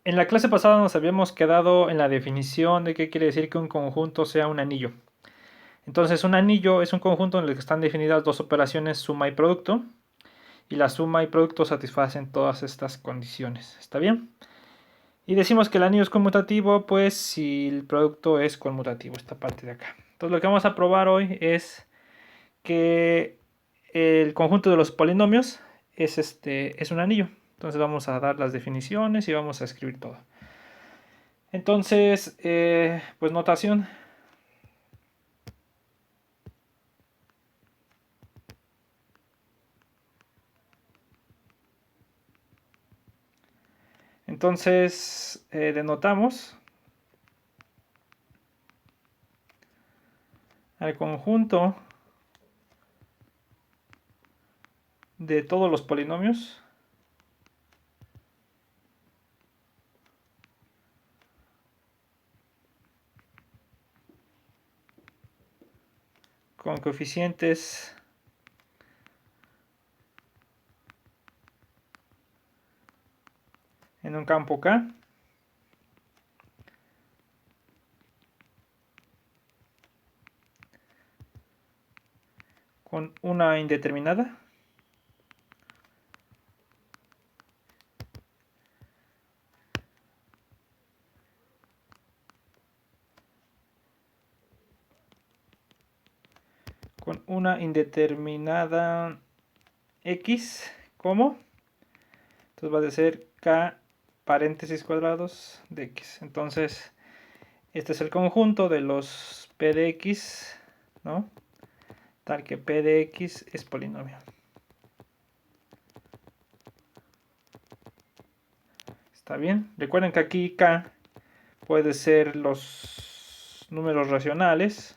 En la clase pasada nos habíamos quedado en la definición de qué quiere decir que un conjunto sea un anillo. Entonces, un anillo es un conjunto en el que están definidas dos operaciones, suma y producto, y la suma y producto satisfacen todas estas condiciones. ¿Está bien? Y decimos que el anillo es conmutativo, pues si el producto es conmutativo, esta parte de acá. Entonces, lo que vamos a probar hoy es que el conjunto de los polinomios es un anillo. Entonces, vamos a dar las definiciones y vamos a escribir todo. Entonces, pues notación. Entonces, denotamos al conjunto de todos los polinomios con coeficientes en un campo K con una indeterminada con una indeterminada X como, entonces va a ser K paréntesis cuadrados de X. Entonces, este es el conjunto de los P de X, ¿no? Tal que P de X es polinomio. ¿Está bien? Recuerden que aquí K puede ser los números racionales,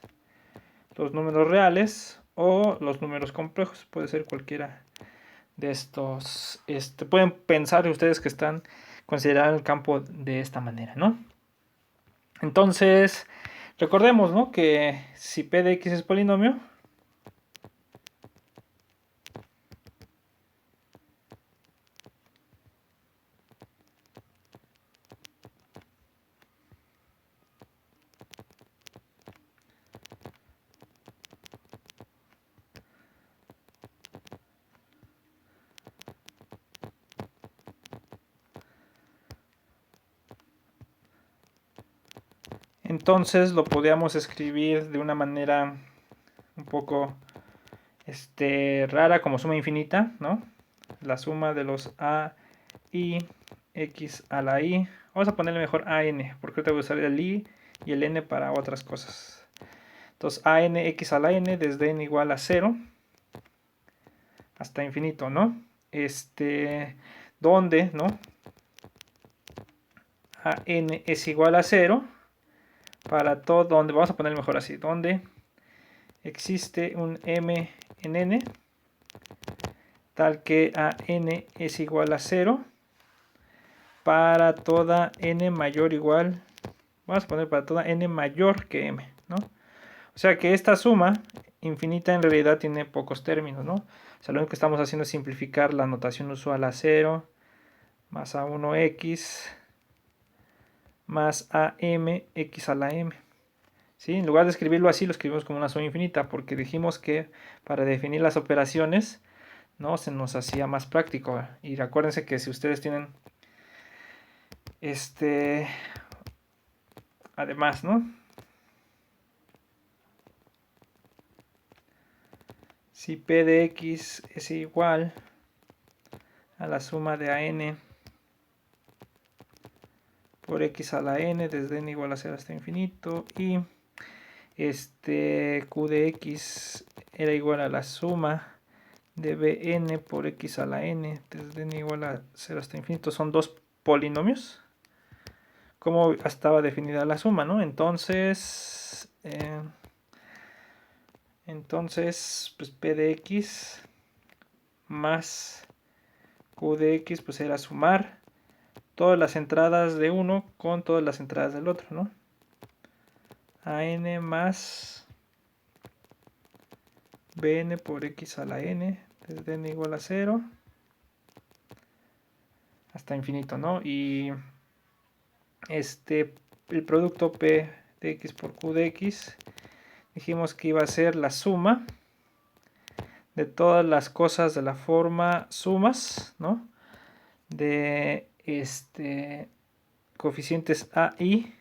los números reales o los números complejos. Puede ser cualquiera de estos. Pueden pensar ustedes que están considerando el campo de esta manera, ¿no? Entonces, recordemos, ¿no? Que si P de X es polinomio, entonces lo podríamos escribir de una manera un poco rara como suma infinita, ¿no? La suma de los a y x a la i. Vamos a ponerle mejor an, porque ahorita voy a usar el i y el n para otras cosas. Entonces an x a la n desde n igual a 0 hasta infinito, ¿no? Donde, ¿no? A n es igual a 0 para todo, donde vamos a poner mejor así, donde existe un m en n tal que a n es igual a 0 para toda n mayor o igual, vamos a poner para toda n mayor que m, ¿no? O sea que esta suma infinita en realidad tiene pocos términos, ¿no? O sea, lo único que estamos haciendo es simplificar la notación usual a 0 más a 1x más a m x a la m. ¿Sí? En lugar de escribirlo así, lo escribimos como una suma infinita porque dijimos que para definir las operaciones, ¿no? Se nos hacía más práctico. Y recuérdense que si ustedes tienen además, ¿no? Si P de X es igual a la suma de AN por X a la N desde N igual a 0 hasta infinito y Q de X era igual a la suma de Bn por X a la N desde N igual a 0 hasta infinito, son dos polinomios. Como estaba definida la suma, ¿no? Entonces, pues P de X más Q de X pues era sumar todas las entradas de uno con todas las entradas del otro, ¿no? AN más Bn por X a la N desde N igual a 0 hasta infinito, ¿no? Y el producto P de X por Q de X, dijimos que iba a ser la suma de todas las cosas de la forma sumas, ¿no? De coeficientes A, I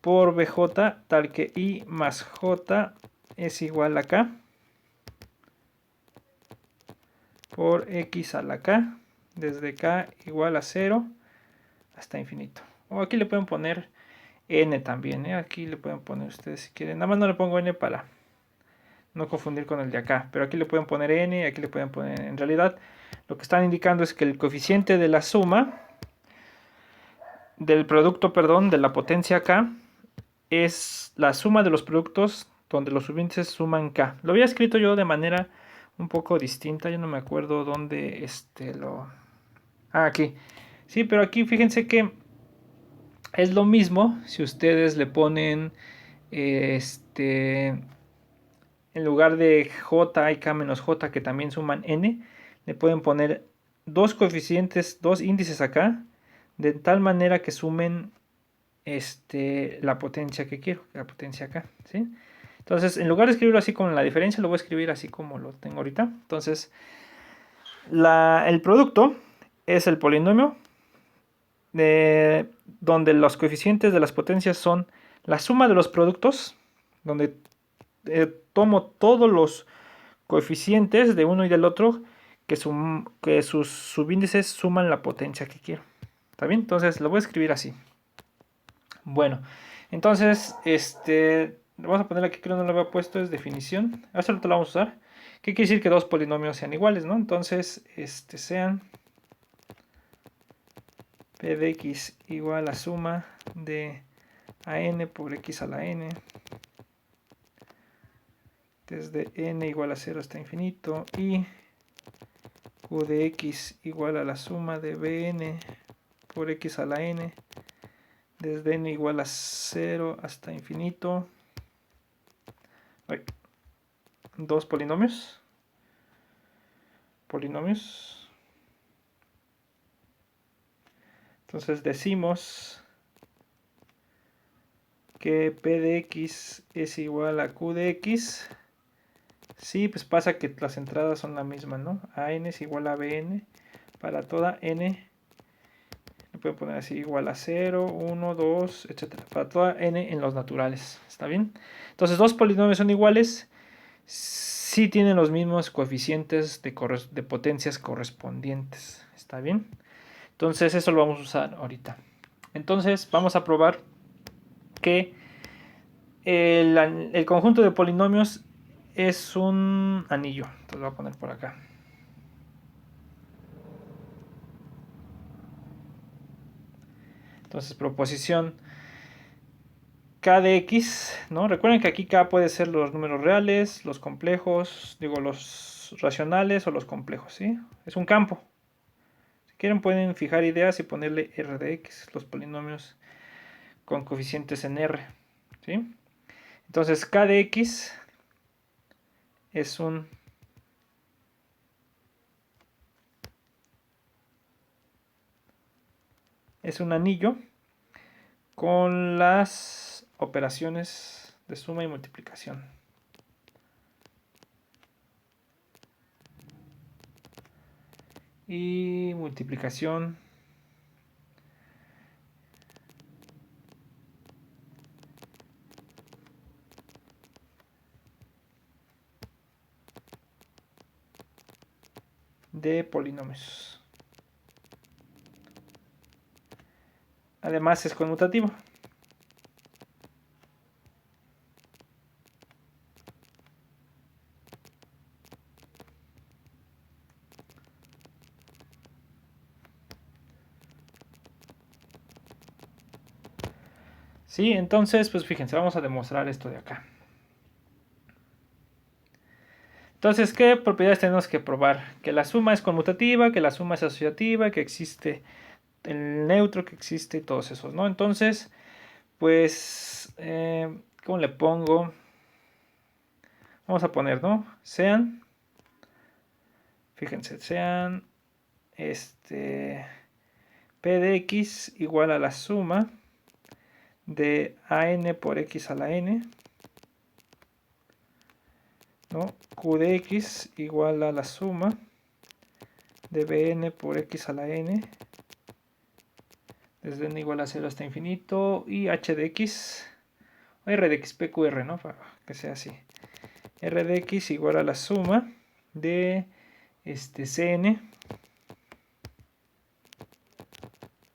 por BJ, tal que I más J es igual a K por X a la K, desde K igual a 0 hasta infinito. O aquí le pueden poner N también, ¿eh? Aquí le pueden poner ustedes si quieren. Nada más no le pongo N para no confundir con el de acá. Pero aquí le pueden poner N y aquí le pueden poner N. En realidad, lo que están indicando es que el coeficiente de la suma, del producto, perdón, de la potencia K, es la suma de los productos donde los subíndices suman K. Lo había escrito yo de manera un poco distinta. Yo no me acuerdo dónde lo... Ah, aquí. Sí, pero aquí fíjense que es lo mismo si ustedes le ponen en lugar de J y K menos J que también suman N, le pueden poner dos coeficientes, dos índices acá, de tal manera que sumen la potencia que quiero, la potencia acá, ¿sí? Entonces, en lugar de escribirlo así con la diferencia, lo voy a escribir así como lo tengo ahorita. Entonces, el producto es el polinomio donde los coeficientes de las potencias son la suma de los productos, donde tomo todos los coeficientes de uno y del otro que sus subíndices suman la potencia que quiero. ¿Está bien? Entonces lo voy a escribir así. Bueno, entonces, vamos a poner aquí que no lo había puesto, es definición. Ahora lo vamos a usar. ¿Qué quiere decir que dos polinomios sean iguales, no? Entonces, sean p de x igual a suma de an por x a la n desde n igual a 0 hasta infinito y q de x igual a la suma de bn por x a la n desde n igual a 0 hasta infinito. Dos polinomios. Entonces decimos que p de x es igual a q de x. Sí, pues pasa que las entradas son la misma, ¿no? an es igual a bn para toda n. Le pueden poner así igual a 0, 1, 2, etc. Para toda n en los naturales. ¿Está bien? Entonces dos polinomios son iguales si tienen los mismos coeficientes de potencias correspondientes. ¿Está bien? Entonces eso lo vamos a usar ahorita. Entonces vamos a probar que el conjunto de polinomios es un anillo. Entonces lo voy a poner por acá. Entonces proposición K de X, ¿no? Recuerden que aquí K puede ser los números reales, los complejos, digo los racionales o los complejos, ¿sí? Es un campo. Si quieren pueden fijar ideas y ponerle R de X, los polinomios con coeficientes en R, ¿sí? Entonces K de X es un anillo con las operaciones de suma y multiplicación. Y multiplicación de polinomios. Además es conmutativo. Sí, entonces, pues fíjense, vamos a demostrar esto de acá. Entonces, ¿qué propiedades tenemos que probar? Que la suma es conmutativa, que la suma es asociativa, que existe el neutro, que existe todos esos, ¿no? Entonces, pues, ¿cómo le pongo? Vamos a poner, ¿no? Fíjense, sean, P de X igual a la suma de AN por X a la N, ¿no? Q de X igual a la suma de Bn por X a la N, desde n igual a 0 hasta infinito, y H de X, R de X, PQR, ¿no? Para que sea así. R de X igual a la suma de Cn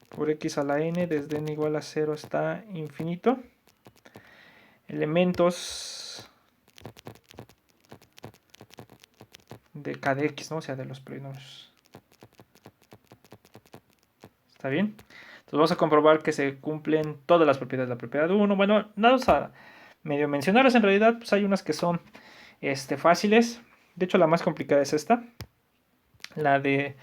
por X a la N, desde n igual a 0 hasta infinito. Elementos de K de X, ¿no? O sea, de los polinomios. ¿Está bien? Entonces vamos a comprobar que se cumplen todas las propiedades. La propiedad 1, bueno, vamos a medio mencionarlas. En realidad, pues hay unas que son fáciles. De hecho, la más complicada es esta, la de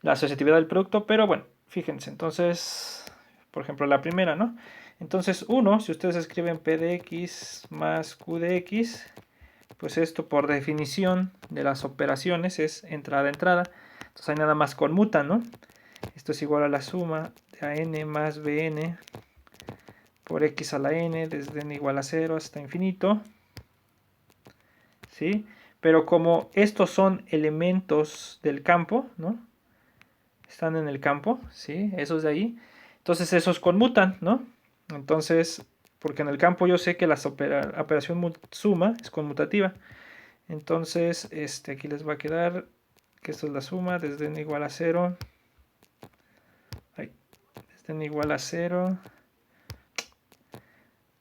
la asociatividad del producto. Pero bueno, fíjense, entonces, por ejemplo, la primera, ¿no? Entonces, 1, si ustedes escriben P de X más Q de X, pues esto por definición de las operaciones es entrada-entrada. Entonces ahí nada más conmutan, ¿no? Esto es igual a la suma de AN más BN por X a la N desde n igual a 0 hasta infinito. ¿Sí? Pero como estos son elementos del campo, ¿no? Están en el campo, ¿sí? Esos de ahí. Entonces esos conmutan, ¿no? Entonces, porque en el campo yo sé que la operación suma es conmutativa. Entonces, aquí les va a quedar que esto es la suma desde n igual a 0. Desde n igual a 0.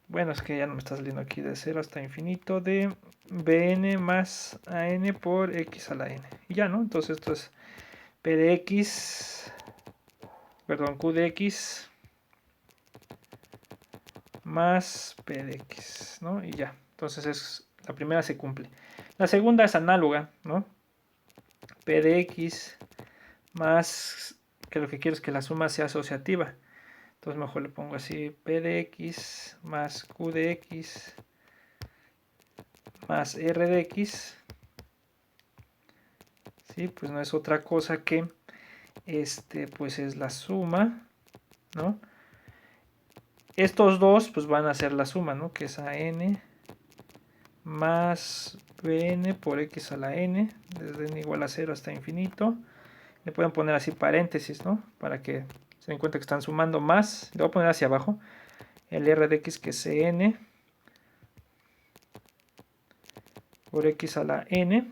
Bueno, es que ya no me está saliendo aquí de 0 hasta infinito de Bn más An por X a la N. Y ya, ¿no? Entonces esto es P de X, perdón, Q de X más P de X, ¿no? Y ya. Entonces la primera se cumple. La segunda es análoga, ¿no? P de X más, que lo que quiero es que la suma sea asociativa. Entonces mejor le pongo así, P de X más Q de X más R de X. ¿Sí? Pues no es otra cosa que, pues es la suma, ¿no? Estos dos, pues van a ser la suma, ¿no? Que es AN más Bn por X a la N, desde n igual a 0 hasta infinito. Le pueden poner así paréntesis, ¿no? Para que se den cuenta que están sumando más. Le voy a poner hacia abajo el R de X, que es Cn por X a la N,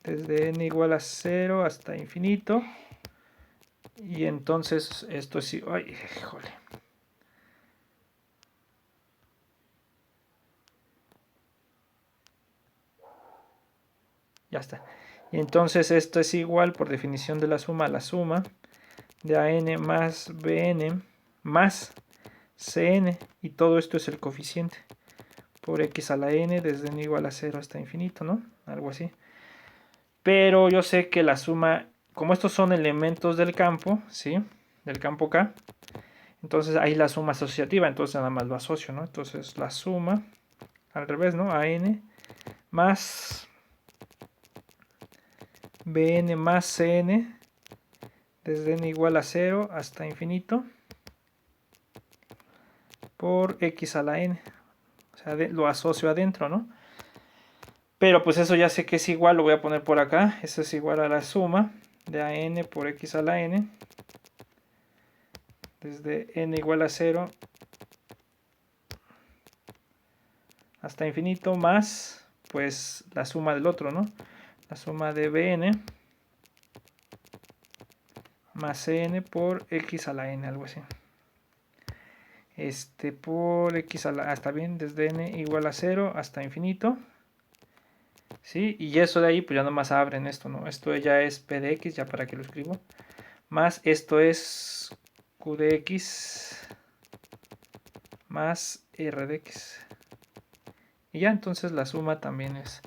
desde n igual a 0 hasta infinito. Y entonces esto sí, ay, híjole. Ya está. Y entonces esto es igual, por definición de la suma, a la suma de AN más BN más CN. Y todo esto es el coeficiente por X a la N desde n igual a 0 hasta infinito, ¿no? Algo así. Pero yo sé que la suma, como estos son elementos del campo, ¿sí? Del campo K. Entonces ahí la suma asociativa, entonces nada más lo asocio, ¿no? Entonces la suma, al revés, ¿no? AN más Bn más Cn desde n igual a 0 hasta infinito por X a la N. O sea, lo asocio adentro, ¿no? Pero pues eso ya sé que es igual, lo voy a poner por acá. Eso es igual a la suma de AN por X a la N desde n igual a 0 hasta infinito más, pues, la suma del otro, ¿no? La suma de Bn más Cn por X a la N, algo así. Por X a la... está bien, desde n igual a 0 hasta infinito. ¿Sí? Y eso de ahí, pues ya nomás abren esto, ¿no? Esto ya es P de X, ya para que lo escribo. Más esto es Q de X más R de X. Y ya entonces la suma también es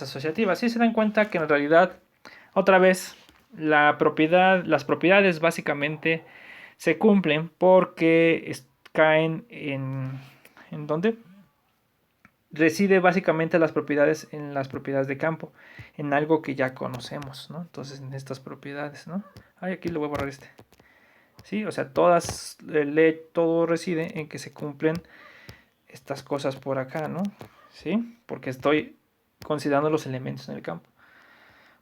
asociativa. Así se dan cuenta que en realidad, otra vez, las propiedades básicamente se cumplen porque caen ¿en dónde? Reside básicamente las propiedades en las propiedades de campo, en algo que ya conocemos, ¿no? Entonces en estas propiedades, ¿no? Ay, aquí le voy a borrar ¿sí? O sea, todo reside en que se cumplen estas cosas por acá, ¿no? ¿Sí? Porque estoy considerando los elementos en el campo.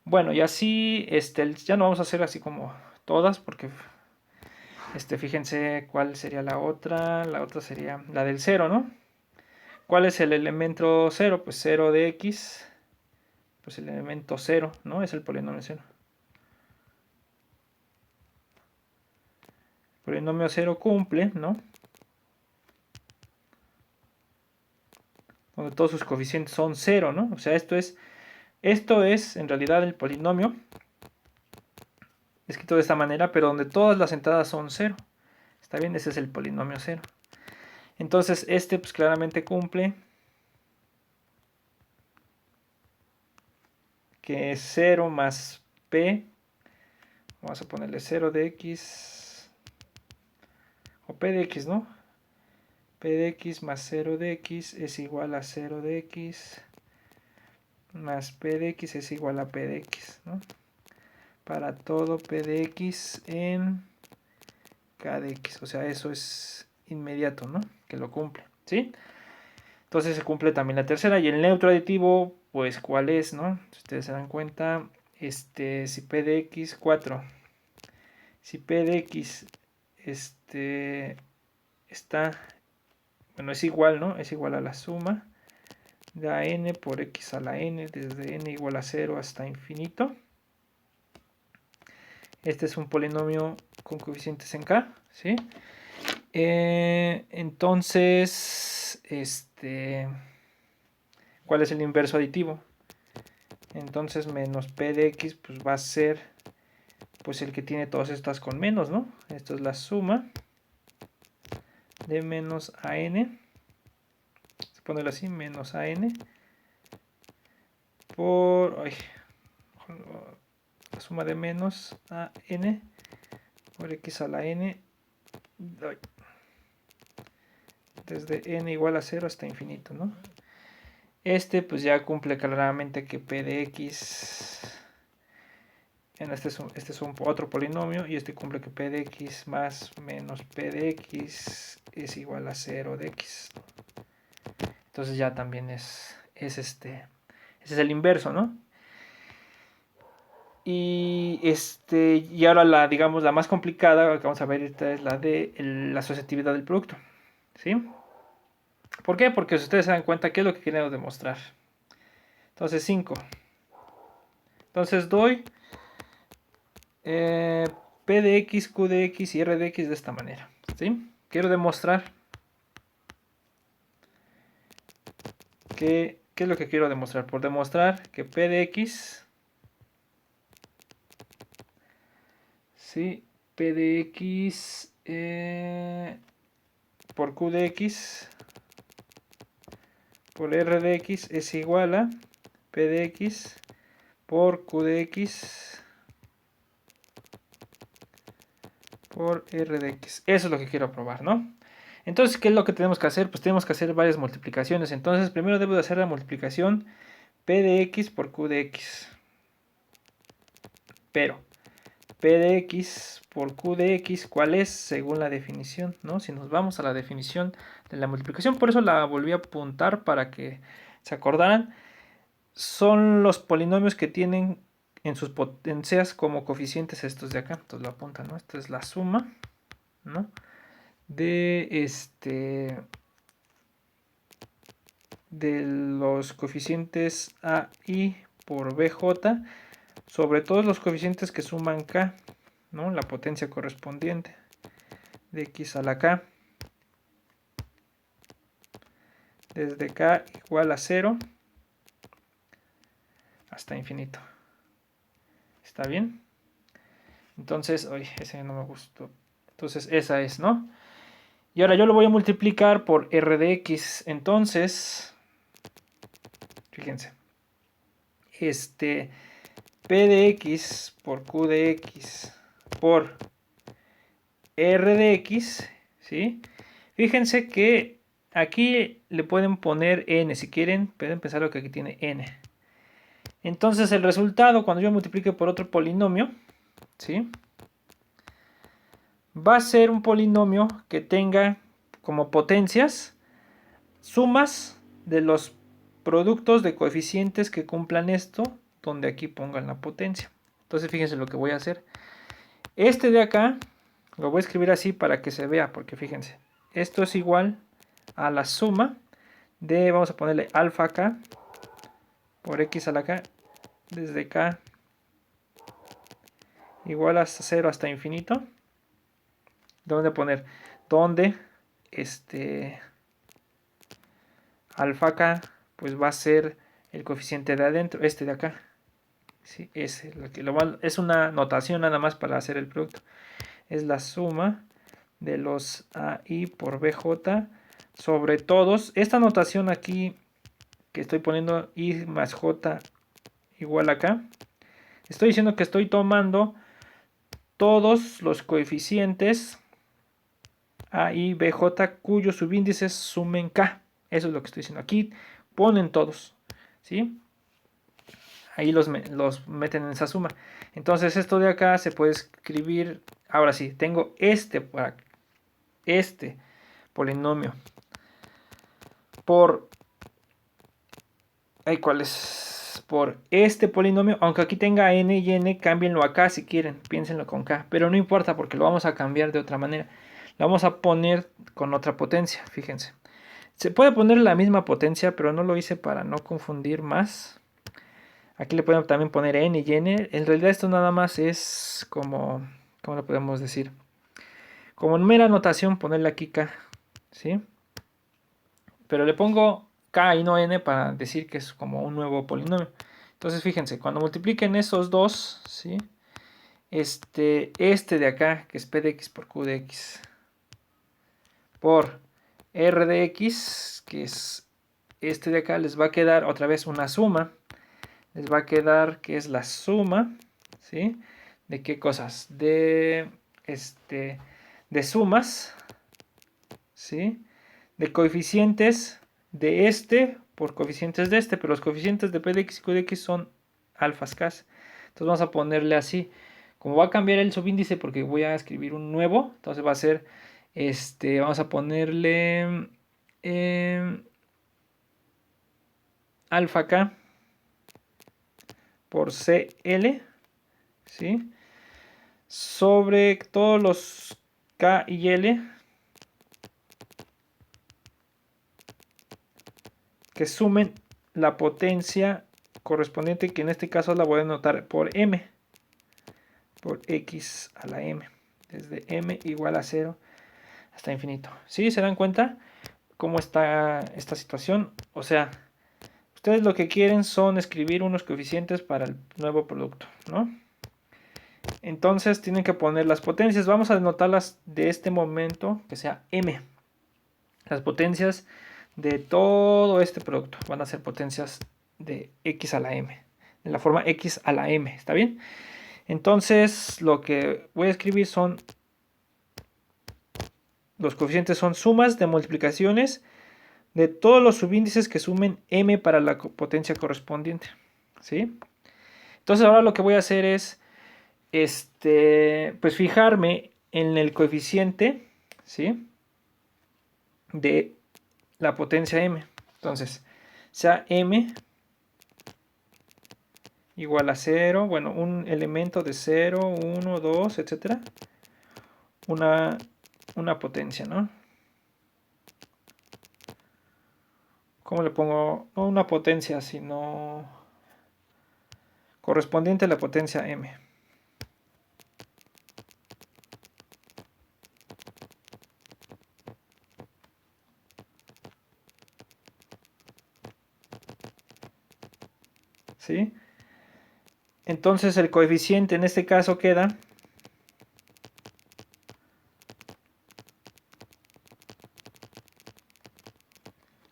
Bueno, y así, ya no vamos a hacer así como todas, porque, fíjense cuál sería la otra. La otra sería la del 0, ¿no? ¿Cuál es el elemento 0? Pues 0 de x, pues el elemento 0, ¿no? Es el polinomio 0. El polinomio 0 cumple, ¿no? Donde todos sus coeficientes son 0, ¿no? O sea, esto es en realidad el polinomio escrito de esta manera, pero donde todas las entradas son 0. ¿Está bien? Ese es el polinomio 0. Entonces, pues claramente cumple que es 0 más p, vamos a ponerle 0 de x, o p de x, ¿no? P de x más 0 de x es igual a 0 de x más p de x es igual a p de x, ¿no? Para todo p de x en k de x, o sea, eso es inmediato, ¿no? Que lo cumple, ¿sí? Entonces se cumple también la tercera. Y el neutro aditivo, pues, ¿cuál es, no? Si ustedes se dan cuenta, si p de x, 4. Si p de x, está, bueno, es igual, ¿no? Es igual a la suma de a n por x a la n, desde n igual a 0 hasta infinito. Este es un polinomio con coeficientes en k, ¿sí? Entonces, ¿cuál es el inverso aditivo? Entonces menos p de x pues va a ser pues el que tiene todas estas con menos, ¿no? Esto es la suma de menos a n, se pone así, menos a n por la suma de menos a n por x a la n desde n igual a 0 hasta infinito, ¿no? Pues ya cumple claramente que p de x, este es otro polinomio, y cumple que p de x más menos p de x es igual a 0 de x. Entonces ya también ese es el inverso, ¿no? Y y ahora digamos la más complicada que vamos a ver esta es la de la asociatividad del producto, ¿sí? ¿Por qué? Porque si ustedes se dan cuenta, ¿qué es lo que queremos demostrar? Entonces 5. Entonces doy p de x, q de x y r de x de esta manera, ¿sí? Quiero demostrar ¿qué es lo que quiero demostrar? Por demostrar que p de x, ¿sí? P de x por q de x por r de x es igual a p de x por q de x por r de x. Eso es lo que quiero probar, ¿no? Entonces, ¿qué es lo que tenemos que hacer? Pues tenemos que hacer varias multiplicaciones. Entonces, primero debo de hacer la multiplicación p de x por q de x. Pero, p de x por q de x, ¿cuál es? Según la definición, ¿no? Si nos vamos a la definición de la multiplicación, por eso la volví a apuntar para que se acordaran, son los polinomios que tienen en sus potencias como coeficientes estos de acá. Entonces lo apuntan, ¿no? Esta es la suma, ¿no? De de los coeficientes a i por bj sobre todos los coeficientes que suman k, ¿no? La potencia correspondiente de x a la k desde k igual a 0 hasta infinito. ¿Está bien? Entonces, oye, ese no me gustó. Entonces esa es, ¿no? Y ahora yo lo voy a multiplicar por r de x. Entonces, fíjense, p de x por q de x por r de x, ¿sí? Fíjense que aquí le pueden poner n, si quieren, pueden pensar lo que aquí tiene n. Entonces el resultado, cuando yo multiplique por otro polinomio, ¿sí? va a ser un polinomio que tenga como potencias sumas de los productos de coeficientes que cumplan esto, donde aquí pongan la potencia. Entonces fíjense lo que voy a hacer. Este de acá lo voy a escribir así para que se vea, porque fíjense, esto es igual a la suma de, vamos a ponerle alfa acá, por x a la k, desde k igual hasta 0 hasta infinito. ¿Dónde poner? Donde alfa k pues va a ser el coeficiente de adentro, este de acá. ¿Sí? Es una notación nada más para hacer el producto. Es la suma de los AI por BJ sobre todos. Esta notación aquí que estoy poniendo I más J igual acá. Estoy diciendo que estoy tomando todos los coeficientes A, I, B, J cuyos subíndices sumen K. Eso es lo que estoy diciendo. Aquí ponen todos. ¿Sí? Ahí los meten en esa suma. Entonces esto de acá se puede escribir. Ahora sí, tengo este polinomio por... ¿Cuál es? Por este polinomio, aunque aquí tenga n y n, cámbienlo acá si quieren, piénsenlo con k, pero no importa porque lo vamos a cambiar de otra manera. Lo vamos a poner con otra potencia, fíjense. Se puede poner la misma potencia, pero no lo hice para no confundir más. Aquí le pueden también poner n y n. En realidad esto nada más es como... ¿Cómo lo podemos decir? Como en mera notación ponerle aquí k, ¿sí? Pero le pongo k y no n para decir que es como un nuevo polinomio. Entonces fíjense, cuando multipliquen esos dos, ¿sí? Este de acá, que es p de x por q de x, por r de x, que es este de acá, les va a quedar otra vez una suma. Les va a quedar que es la suma, ¿sí? ¿De qué cosas? De sumas, ¿sí? De coeficientes de este por coeficientes de este, pero los coeficientes de p de x y q de x son alfas k. Entonces vamos a ponerle así. Como va a cambiar el subíndice porque voy a escribir un nuevo, entonces va a ser, vamos a ponerle alfa k por CL, ¿sí? Sobre todos los K y L que sumen la potencia correspondiente, que en este caso la voy a anotar por M, por X a la M, desde M igual a 0 hasta infinito. ¿Sí? ¿Se dan cuenta cómo está esta situación? O sea, ustedes lo que quieren son escribir unos coeficientes para el nuevo producto, ¿no? Entonces tienen que poner las potencias. Vamos a anotarlas de este momento, que sea M. Las potencias de todo este producto van a ser potencias de x a la m, de la forma x a la m, ¿está bien? Entonces lo que voy a escribir son, los coeficientes son sumas de multiplicaciones de todos los subíndices que sumen m para la potencia correspondiente, ¿sí? Entonces ahora lo que voy a hacer es, pues fijarme en el coeficiente, ¿sí? De la potencia m. Entonces, sea m igual a 0, bueno, un elemento de 0, 1, 2, etc. Una potencia, ¿no? ¿Cómo le pongo? No una potencia, sino correspondiente a la potencia m. ¿Sí? Entonces el coeficiente en este caso queda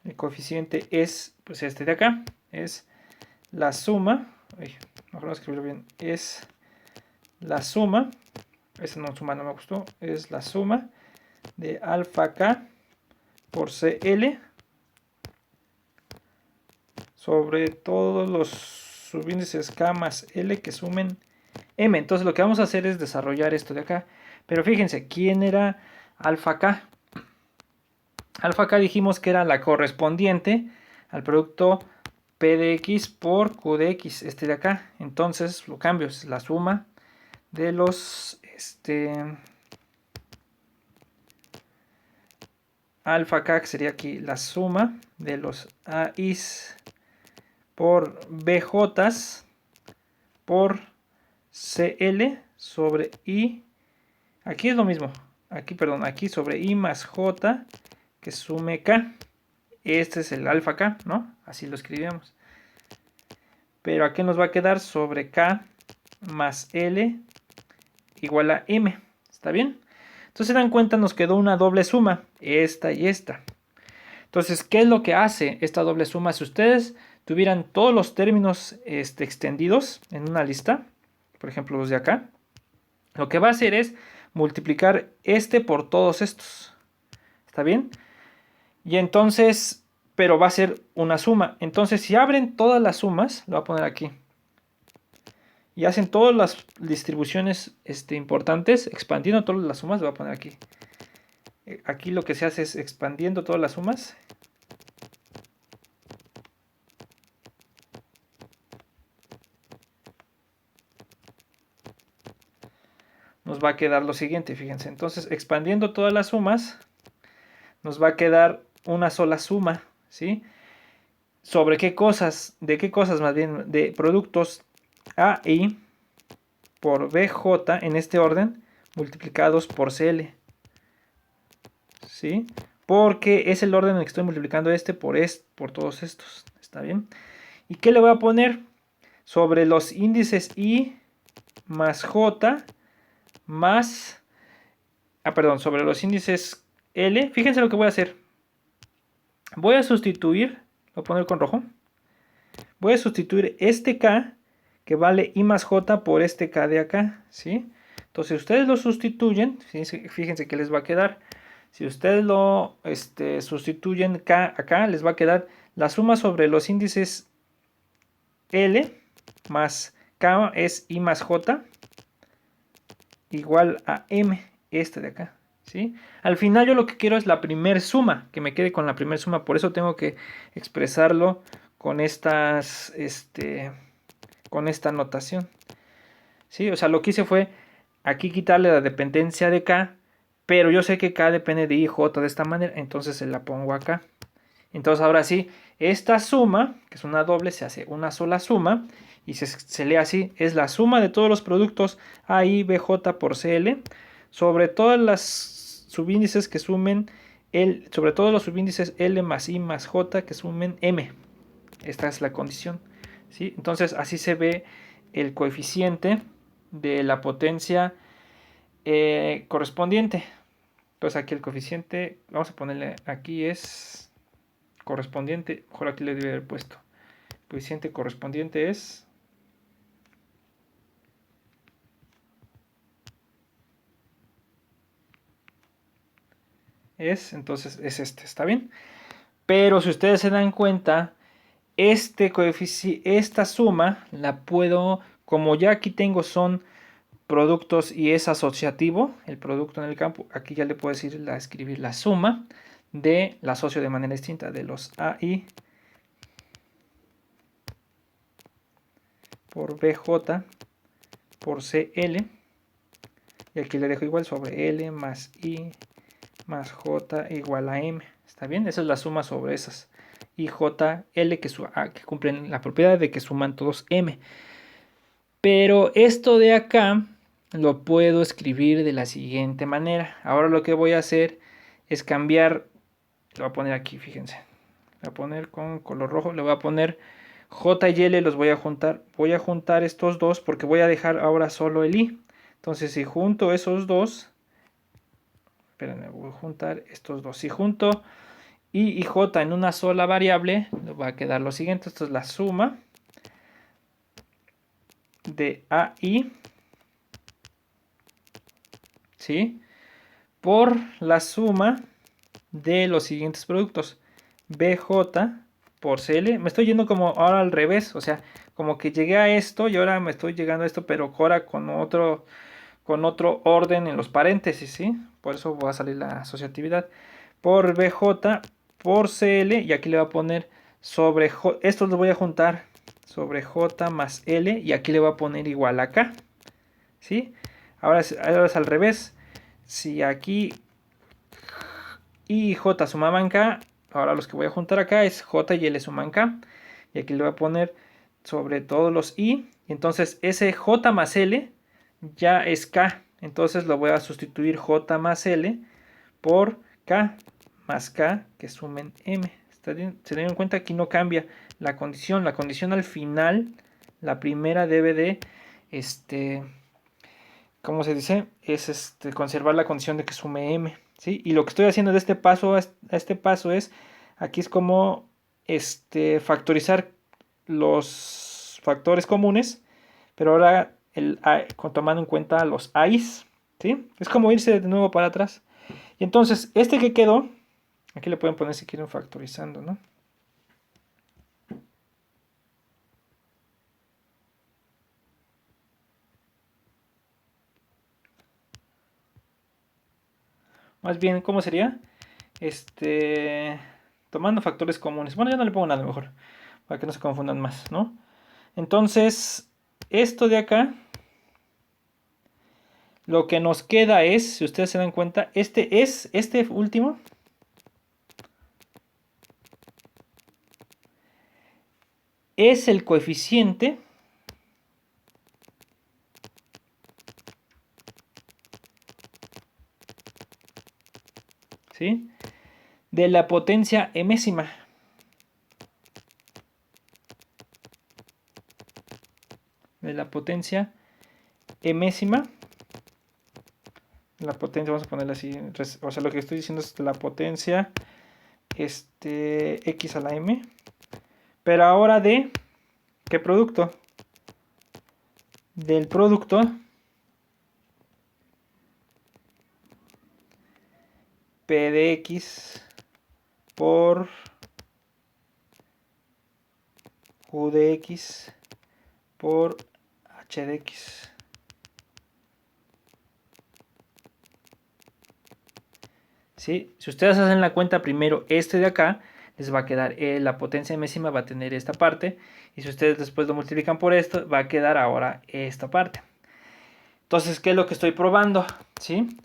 el coeficiente es, pues este de acá, es la suma, mejor no escribirlo bien, es la suma, esta no suma no me gustó, es la suma de alfa k por CL sobre todos los subíndices k más L que sumen M. Entonces lo que vamos a hacer es desarrollar esto de acá. Pero fíjense, ¿quién era alfa K? Alfa K dijimos que era la correspondiente al producto P de X por Q de X, este de acá. Entonces lo cambio, es la suma de los alfa K, que sería aquí la suma de los AIs por BJs por CL sobre I. Aquí es lo mismo. Aquí, perdón, aquí sobre I más J que sume K. Este es el alfa K, ¿no? Así lo escribíamos. Pero aquí nos va a quedar sobre K más L igual a M. ¿Está bien? Entonces se dan cuenta, nos quedó una doble suma. Esta y esta. Entonces, ¿qué es lo que hace esta doble suma? Si ustedes tuvieran todos los términos extendidos en una lista, por ejemplo los de acá, lo que va a hacer es multiplicar este por todos estos. ¿Está bien? Y entonces, pero va a ser una suma. Entonces, si abren todas las sumas, lo voy a poner aquí, y hacen todas las distribuciones importantes, expandiendo todas las sumas, lo voy a poner aquí. Aquí lo que se hace es expandiendo todas las sumas. Nos va a quedar lo siguiente, fíjense. Entonces, expandiendo todas las sumas, nos va a quedar una sola suma, ¿sí? ¿Sobre qué cosas? ¿De qué cosas más bien? De productos AI por BJ en este orden, multiplicados por CL, ¿sí? Porque es el orden en el que estoy multiplicando por todos estos, ¿está bien? ¿Y qué le voy a poner? Sobre los índices I más J más... sobre los índices L. Fíjense lo que voy a hacer. Voy a sustituir, lo voy a poner con rojo. Voy a sustituir este K, que vale I más J, por este K de acá, ¿sí? Entonces, ustedes lo sustituyen, fíjense que les va a quedar. Si ustedes lo sustituyen K acá, les va a quedar la suma sobre los índices L más K es I más J igual a M, este de acá, ¿sí? Al final yo lo que quiero es la primer suma, que me quede con la primer suma, por eso tengo que expresarlo con con esta notación, ¿sí? O sea, lo que hice fue aquí quitarle la dependencia de K, pero yo sé que K depende de I, J de esta manera, entonces se la pongo acá. Entonces ahora sí, esta suma, que es una doble, se hace una sola suma y se lee así, es la suma de todos los productos AI, BJ por CL sobre todas las subíndices que sumen sobre todos los subíndices L más I más J que sumen M. Esta es la condición, ¿sí? Entonces así se ve el coeficiente de la potencia correspondiente. Entonces aquí el coeficiente, vamos a ponerle aquí es correspondiente, mejor aquí le debe haber puesto. El coeficiente correspondiente es entonces es ¿está bien? Pero si ustedes se dan cuenta, esta suma la puedo, como ya aquí tengo son productos y es asociativo, el producto en el campo, aquí ya le puedo decir escribir la suma de la asocio de manera distinta de los AI por BJ por CL, y aquí le dejo igual sobre L más I más J igual a M. ¿Está bien? Esa es la suma sobre esas. Y J, L que cumplen la propiedad de que suman todos M. Pero esto de acá lo puedo escribir de la siguiente manera. Ahora lo que voy a hacer es cambiar. Lo voy a poner aquí, fíjense. Lo voy a poner con color rojo. Le voy a poner J y L, los voy a juntar. Voy a juntar estos dos porque voy a dejar ahora solo el I. Entonces si junto esos dos, espérenme, voy a juntar estos dos. Si junto I y J en una sola variable, nos va a quedar lo siguiente. Esto es la suma de AI, ¿sí? Por la suma de los siguientes productos. BJ por CL. Me estoy yendo como ahora al revés, o sea, como que llegué a esto y ahora me estoy llegando a esto, pero ahora con otro orden en los paréntesis, ¿sí? Por eso va a salir la asociatividad. Por BJ, por CL, y aquí le voy a poner sobre J, estos los voy a juntar sobre J más L, y aquí le voy a poner igual a K, ¿sí? Ahora es al revés. Si aquí I y J sumaban K, ahora los que voy a juntar acá es J y L suman K. Y aquí le voy a poner sobre todos los I. Y entonces ese J más L ya es K. Entonces lo voy a sustituir J más L por K más K que sumen M. Se dieron cuenta que aquí no cambia la condición. La condición al final, la primera debe de, ¿cómo se dice? Es conservar la condición de que sume M. ¿Sí? Y lo que estoy haciendo de este paso a este paso es, aquí es como factorizar los factores comunes, pero ahora tomando en cuenta los I's, ¿sí? Es como irse de nuevo para atrás. Y entonces, este que quedó, aquí le pueden poner si quieren factorizando, ¿no? Más bien, ¿cómo sería? Tomando factores comunes. Bueno, ya no le pongo nada mejor, para que no se confundan más, ¿no? Entonces, esto de acá, lo que nos queda es, si ustedes se dan cuenta, este último, es el coeficiente ¿sí? De la potencia enésima. De la potencia enésima. La potencia, vamos a ponerla así. O sea, lo que estoy diciendo es la potencia x a la m. Pero ahora de ¿qué producto? Del producto P de x por Q de x por H de x. ¿Sí? Si ustedes hacen la cuenta primero de acá, les va a quedar la potencia enésima va a tener esta parte. Y si ustedes después lo multiplican por esto, va a quedar ahora esta parte. Entonces, ¿qué es lo que estoy probando? ¿Sí?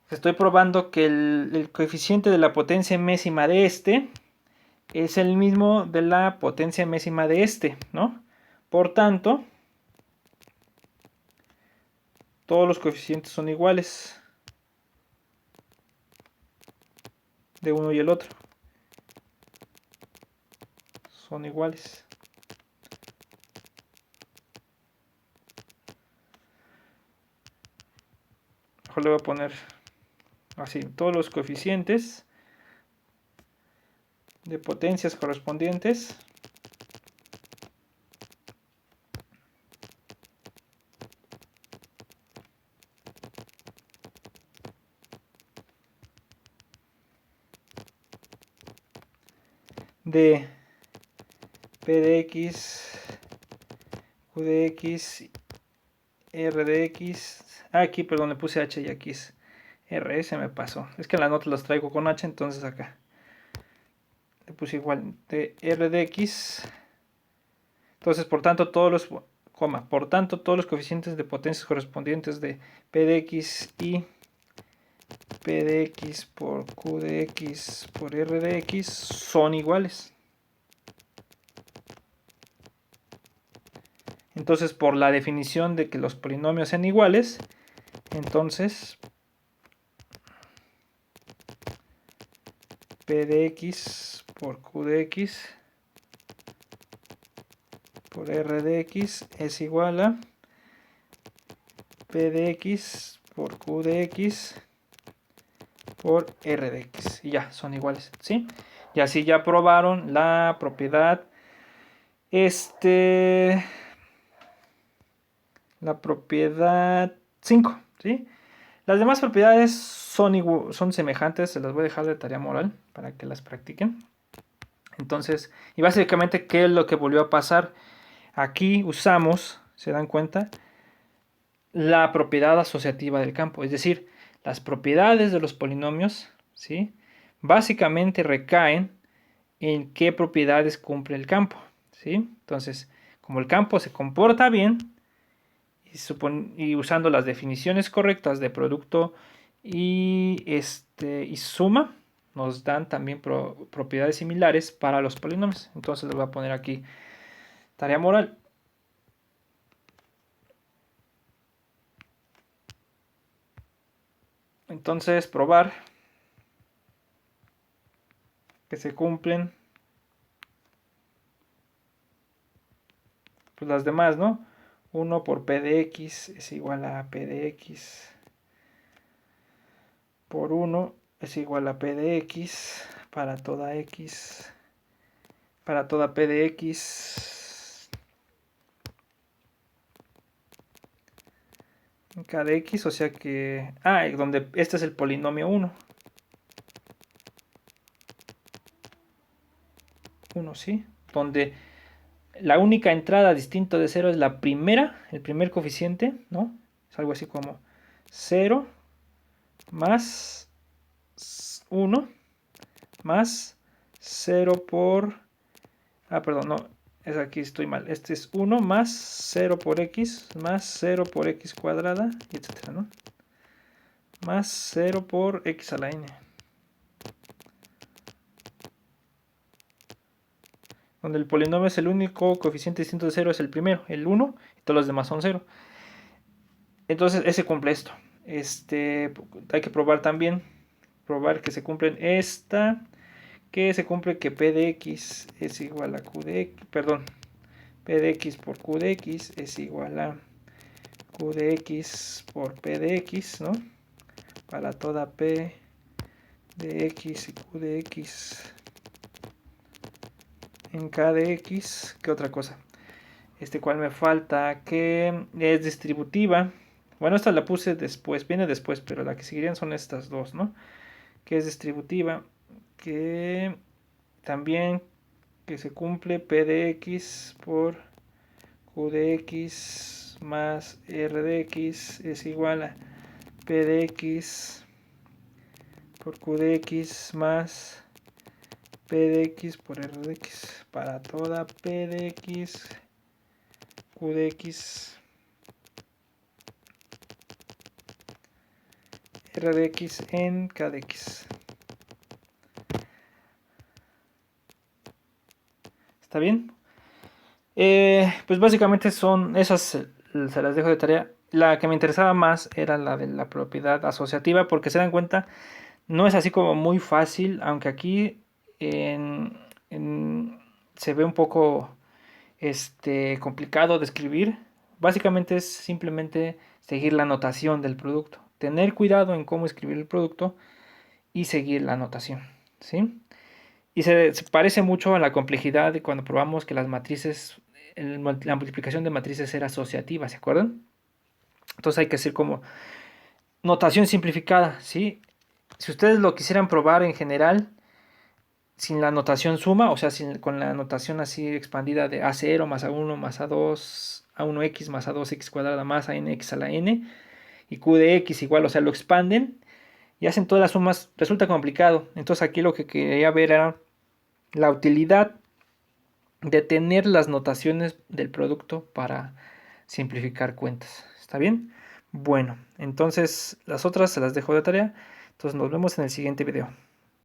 Estoy probando que el coeficiente de la potencia enésima de es el mismo de la potencia enésima de ¿no? Por tanto, todos los coeficientes son iguales de uno y el otro. Son iguales. Mejor le voy a poner así, todos los coeficientes de potencias correspondientes de P de x, Q de x, R de x. Aquí, perdón, le puse H y aquí es R, se me pasó. Es que las notas las traigo con H, entonces acá le puse igual de R de x. Entonces, por tanto, todos los coeficientes de potencias correspondientes de P de x y P de x por Q de x por R de x son iguales. Entonces, por la definición de que los polinomios sean iguales, entonces P de x por Q de x por R de x es igual a P de x por Q de x por R de x. Y ya, son iguales, ¿sí? Y así ya probaron la propiedad la propiedad 5, ¿sí? Las demás propiedades son semejantes, se las voy a dejar de tarea moral para que las practiquen. Entonces, y básicamente, ¿qué es lo que volvió a pasar? Aquí usamos, ¿se dan cuenta? La propiedad asociativa del campo, es decir, las propiedades de los polinomios, ¿sí? Básicamente recaen en qué propiedades cumple el campo, ¿sí? Entonces, como el campo se comporta bien y usando las definiciones correctas de producto y suma, nos dan también propiedades similares para los polinomios. Entonces les voy a poner aquí tarea moral. Entonces, probar que se cumplen pues las demás, ¿no? 1 por p de x es igual a p de x por 1 es igual a p de x para toda x, para toda p de x en k de x, o sea que... donde este es el polinomio 1. 1, ¿sí? Donde la única entrada distinto de 0 es la primera, el primer coeficiente, ¿no? Es algo así como 0 más 1 más 0 por... perdón, no, es aquí estoy mal. Este es 1 más 0 por x más 0 por x cuadrada, etcétera, ¿no? Más 0 por x a la n. Donde el polinomio es el único coeficiente distinto de 0 es el primero, el 1, y todos los demás son 0. Entonces, ese cumple esto. Hay que probar también, probar que se cumplen esta, que se cumple que p de x es igual a q de x, perdón, p de x por q de x es igual a q de x por p de x, ¿no? Para toda p de x y q de x en k de x. ¿Qué otra cosa? ¿Cuál me falta? Que es distributiva. Bueno, esta la puse después, viene después, pero la que seguirían son estas dos, ¿no? Que es distributiva, que también que se cumple p de x por q de x más r de x es igual a p de x por q de x más p de x por r de x para toda p de x q de x r de x en k de x. ¿Está bien? Pues básicamente son esas, se las dejo de tarea. La que me interesaba más era la de la propiedad asociativa, porque se dan cuenta, no es así como muy fácil, aunque aquí se ve un poco complicado de escribir. Básicamente es simplemente seguir la notación del producto, tener cuidado en cómo escribir el producto y seguir la notación, ¿sí? Y se parece mucho a la complejidad de cuando probamos que las matrices, la multiplicación de matrices era asociativa, ¿se acuerdan? Entonces hay que hacer como notación simplificada, ¿sí? Si ustedes lo quisieran probar en general, sin la notación suma, o sea, con la notación así expandida de A0 más A1 más A2, A1x más A2x cuadrada más ANX a la n, y Q de x igual, o sea, lo expanden y hacen todas las sumas, resulta complicado. Entonces aquí lo que quería ver era la utilidad de tener las notaciones del producto para simplificar cuentas. ¿Está bien? Bueno, entonces las otras se las dejo de tarea. Entonces nos vemos en el siguiente video.